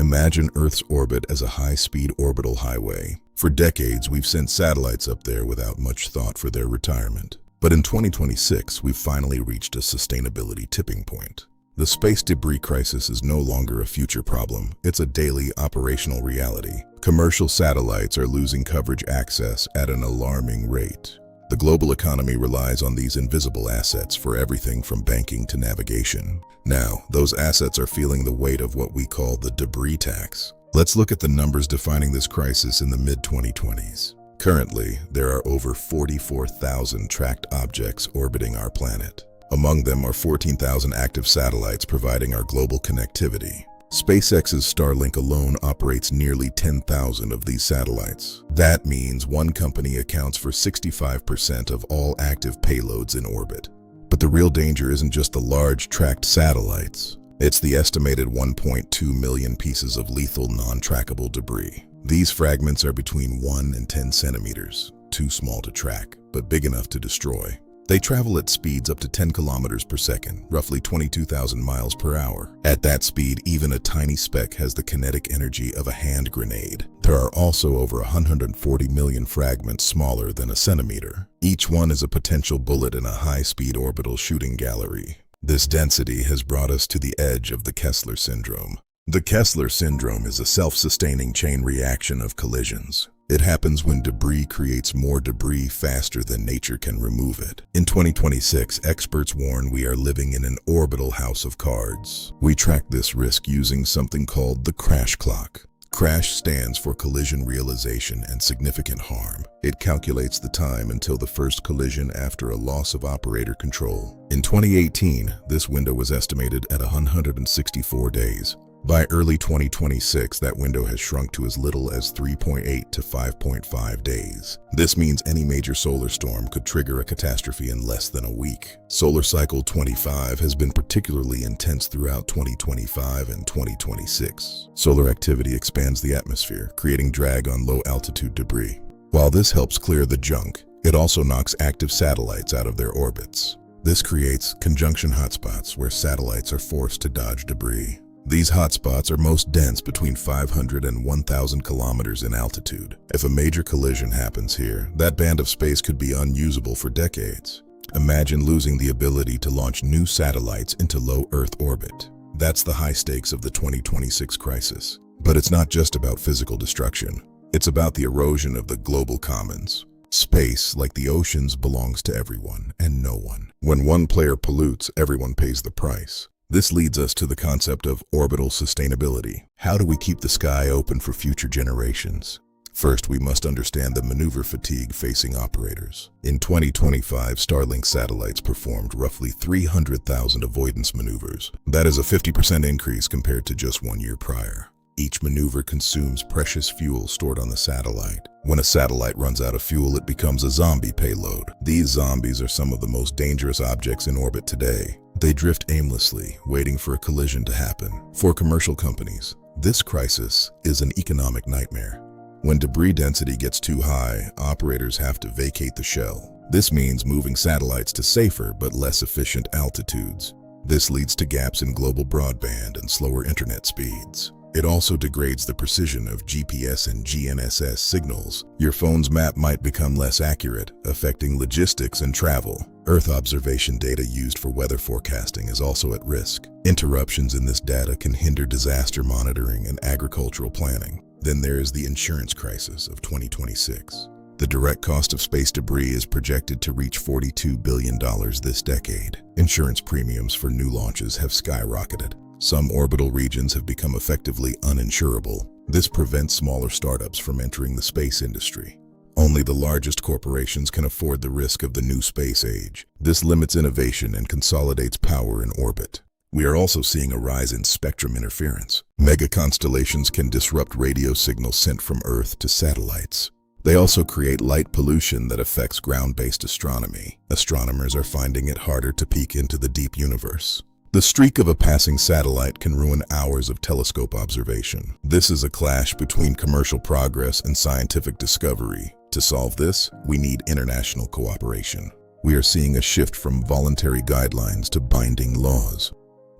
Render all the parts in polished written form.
Imagine Earth's orbit as a high-speed orbital highway. For decades, we've sent satellites up there without much thought for their retirement. But in 2026, we've finally reached a sustainability tipping point. The space debris crisis is no longer a future problem, it's a daily operational reality. Commercial satellites are losing coverage access at an alarming rate. The global economy relies on these invisible assets for everything from banking to navigation. Now, those assets are feeling the weight of what we call the debris tax. Let's look at the numbers defining this crisis in the mid-2020s. Currently, there are over 44,000 tracked objects orbiting our planet. Among them are 14,000 active satellites providing our global connectivity. SpaceX's Starlink alone operates nearly 10,000 of these satellites. That means one company accounts for 65% of all active payloads in orbit. But the real danger isn't just the large tracked satellites. It's the estimated 1.2 million pieces of lethal non-trackable debris. These fragments are between 1 and 10 centimeters, too small to track, but big enough to destroy. They travel at speeds up to 10 kilometers per second, roughly 22,000 miles per hour. At that speed, even a tiny speck has the kinetic energy of a hand grenade. There are also over 140 million fragments smaller than a centimeter. Each one is a potential bullet in a high-speed orbital shooting gallery. This density has brought us to the edge of the Kessler Syndrome. The Kessler Syndrome is a self-sustaining chain reaction of collisions. It happens when debris creates more debris faster than nature can remove it. In 2026, experts warn we are living in an orbital house of cards. We track this risk using something called the crash clock. CRASH stands for collision realization and significant harm. It calculates the time until the first collision after a loss of operator control. In 2018, this window was estimated at 164 days. By early 2026, that window has shrunk to as little as 3.8 to 5.5 days. This means any major solar storm could trigger a catastrophe in less than a week. Solar cycle 25 has been particularly intense throughout 2025 and 2026. Solar activity expands the atmosphere, creating drag on low-altitude debris. While this helps clear the junk, it also knocks active satellites out of their orbits. This creates conjunction hotspots where satellites are forced to dodge debris. These hotspots are most dense between 500 and 1,000 kilometers in altitude. If a major collision happens here, that band of space could be unusable for decades. Imagine losing the ability to launch new satellites into low Earth orbit. That's the high stakes of the 2026 crisis. But it's not just about physical destruction. It's about the erosion of the global commons. Space, like the oceans, belongs to everyone and no one. When one player pollutes, everyone pays the price. This leads us to the concept of orbital sustainability. How do we keep the sky open for future generations? First, we must understand the maneuver fatigue facing operators. In 2025, Starlink satellites performed roughly 300,000 avoidance maneuvers. That is a 50% increase compared to just 1 year prior. Each maneuver consumes precious fuel stored on the satellite. When a satellite runs out of fuel, it becomes a zombie payload. These zombies are some of the most dangerous objects in orbit today. They drift aimlessly, waiting for a collision to happen. For commercial companies, this crisis is an economic nightmare. When debris density gets too high, operators have to vacate the shell. This means moving satellites to safer but less efficient altitudes. This leads to gaps in global broadband and slower internet speeds. It also degrades the precision of GPS and GNSS signals. Your phone's map might become less accurate, affecting logistics and travel. Earth observation data used for weather forecasting is also at risk. Interruptions in this data can hinder disaster monitoring and agricultural planning. Then there is the insurance crisis of 2026. The direct cost of space debris is projected to reach $42 billion this decade. Insurance premiums for new launches have skyrocketed. Some orbital regions have become effectively uninsurable. This prevents smaller startups from entering the space industry. Only the largest corporations can afford the risk of the new space age. This limits innovation and consolidates power in orbit. We are also seeing a rise in spectrum interference. Mega constellations can disrupt radio signals sent from Earth to satellites. They also create light pollution that affects ground-based astronomy. Astronomers are finding it harder to peek into the deep universe. The streak of a passing satellite can ruin hours of telescope observation. This is a clash between commercial progress and scientific discovery. To solve this, we need international cooperation. We are seeing a shift from voluntary guidelines to binding laws.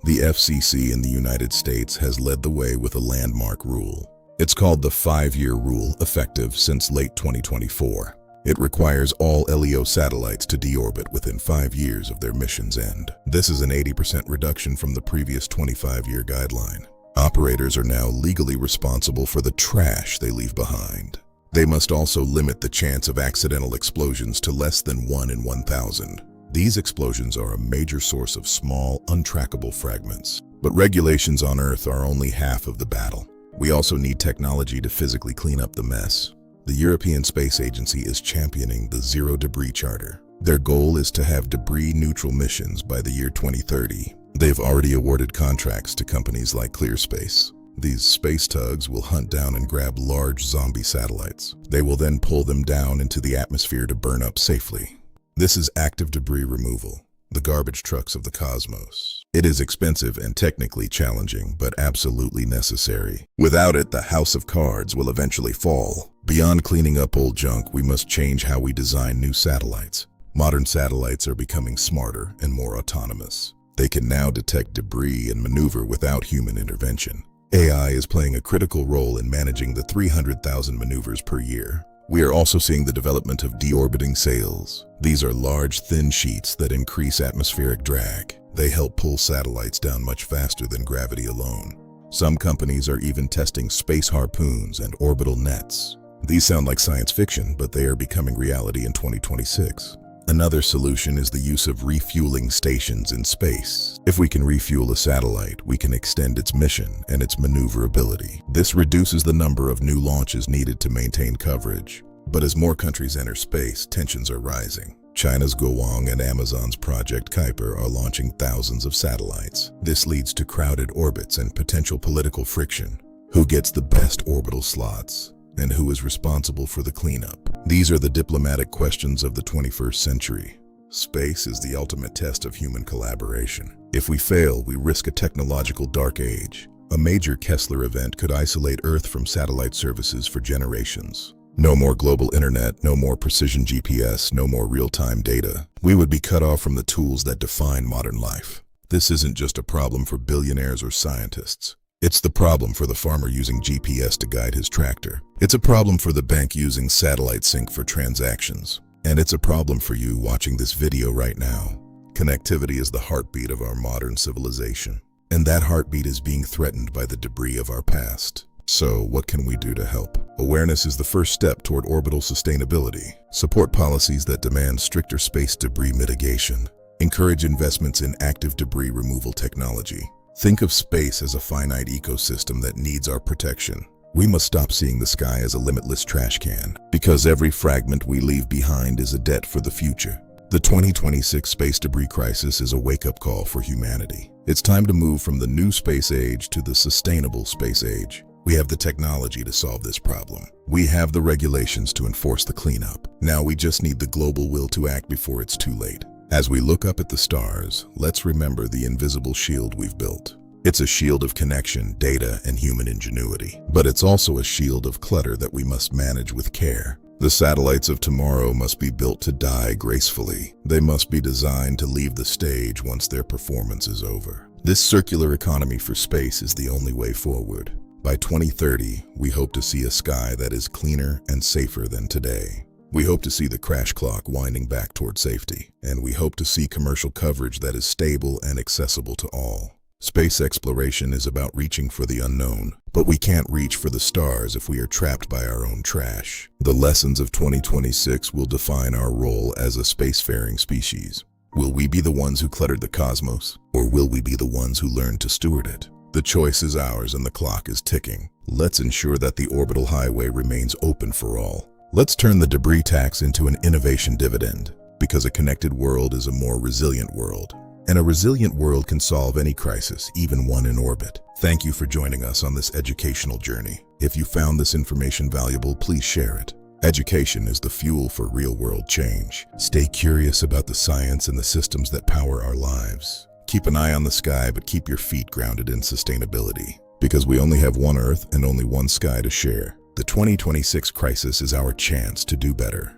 The FCC in the United States has led the way with a landmark rule. It's called the 5-year rule, effective since late 2024. It requires all LEO satellites to deorbit within 5 years of their mission's end. This is an 80% reduction from the previous 25-year guideline. Operators are now legally responsible for the trash they leave behind. They must also limit the chance of accidental explosions to less than 1 in 1,000. These explosions are a major source of small, untrackable fragments. But regulations on Earth are only half of the battle. We also need technology to physically clean up the mess. The European Space Agency is championing the Zero Debris Charter. Their goal is to have debris-neutral missions by the year 2030. They've already awarded contracts to companies like ClearSpace. These space tugs will hunt down and grab large zombie satellites. They will then pull them down into the atmosphere to burn up safely. This is active debris removal, the garbage trucks of the cosmos. It is expensive and technically challenging, but absolutely necessary. Without it, the house of cards will eventually fall. Beyond cleaning up old junk, we must change how we design new satellites. Modern satellites are becoming smarter and more autonomous. They can now detect debris and maneuver without human intervention. AI is playing a critical role in managing the 300,000 maneuvers per year. We are also seeing the development of deorbiting sails. These are large, thin sheets that increase atmospheric drag. They help pull satellites down much faster than gravity alone. Some companies are even testing space harpoons and orbital nets. These sound like science fiction, but they are becoming reality in 2026. Another solution is the use of refueling stations in space. If we can refuel a satellite, we can extend its mission and its maneuverability. This reduces the number of new launches needed to maintain coverage. But as more countries enter space, tensions are rising. China's Guowang and Amazon's Project Kuiper are launching thousands of satellites. This leads to crowded orbits and potential political friction. Who gets the best orbital slots? And who is responsible for the cleanup? These are the diplomatic questions of the 21st century. Space is the ultimate test of human collaboration. If we fail, we risk a technological dark age. A major Kessler event could isolate Earth from satellite services for generations. No more global internet, no more precision GPS, no more real-time data. We would be cut off from the tools that define modern life. This isn't just a problem for billionaires or scientists. It's the problem for the farmer using GPS to guide his tractor. It's a problem for the bank using satellite sync for transactions. And it's a problem for you watching this video right now. Connectivity is the heartbeat of our modern civilization. And that heartbeat is being threatened by the debris of our past. So, what can we do to help? Awareness is the first step toward orbital sustainability. Support policies that demand stricter space debris mitigation. Encourage investments in active debris removal technology. Think of space as a finite ecosystem that needs our protection. We must stop seeing the sky as a limitless trash can, because every fragment we leave behind is a debt for the future. The 2026 space debris crisis is a wake-up call for humanity. It's time to move from the new space age to the sustainable space age. We have the technology to solve this problem. We have the regulations to enforce the cleanup. Now we just need the global will to act before it's too late. As we look up at the stars, let's remember the invisible shield we've built. It's a shield of connection, data, and human ingenuity. But it's also a shield of clutter that we must manage with care. The satellites of tomorrow must be built to die gracefully. They must be designed to leave the stage once their performance is over. This circular economy for space is the only way forward. By 2030, we hope to see a sky that is cleaner and safer than today. We hope to see the crash clock winding back toward safety, and we hope to see commercial coverage that is stable and accessible to all. Space exploration is about reaching for the unknown, but we can't reach for the stars if we are trapped by our own trash. The lessons of 2026 will define our role as a spacefaring species. Will we be the ones who cluttered the cosmos, or will we be the ones who learned to steward it? The choice is ours and the clock is ticking. Let's ensure that the orbital highway remains open for all. Let's turn the debris tax into an innovation dividend, because a connected world is a more resilient world. And a resilient world can solve any crisis, even one in orbit. Thank you for joining us on this educational journey. If you found this information valuable, please share it. Education is the fuel for real-world change. Stay curious about the science and the systems that power our lives. Keep an eye on the sky, but keep your feet grounded in sustainability. Because we only have one Earth and only one sky to share. The 2026 crisis is our chance to do better,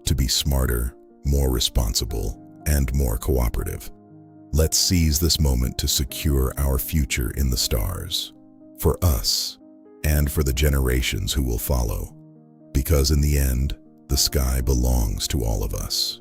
to be smarter, more responsible, and more cooperative. Let's seize this moment to secure our future in the stars, for us and for the generations who will follow. Because in the end, the sky belongs to all of us.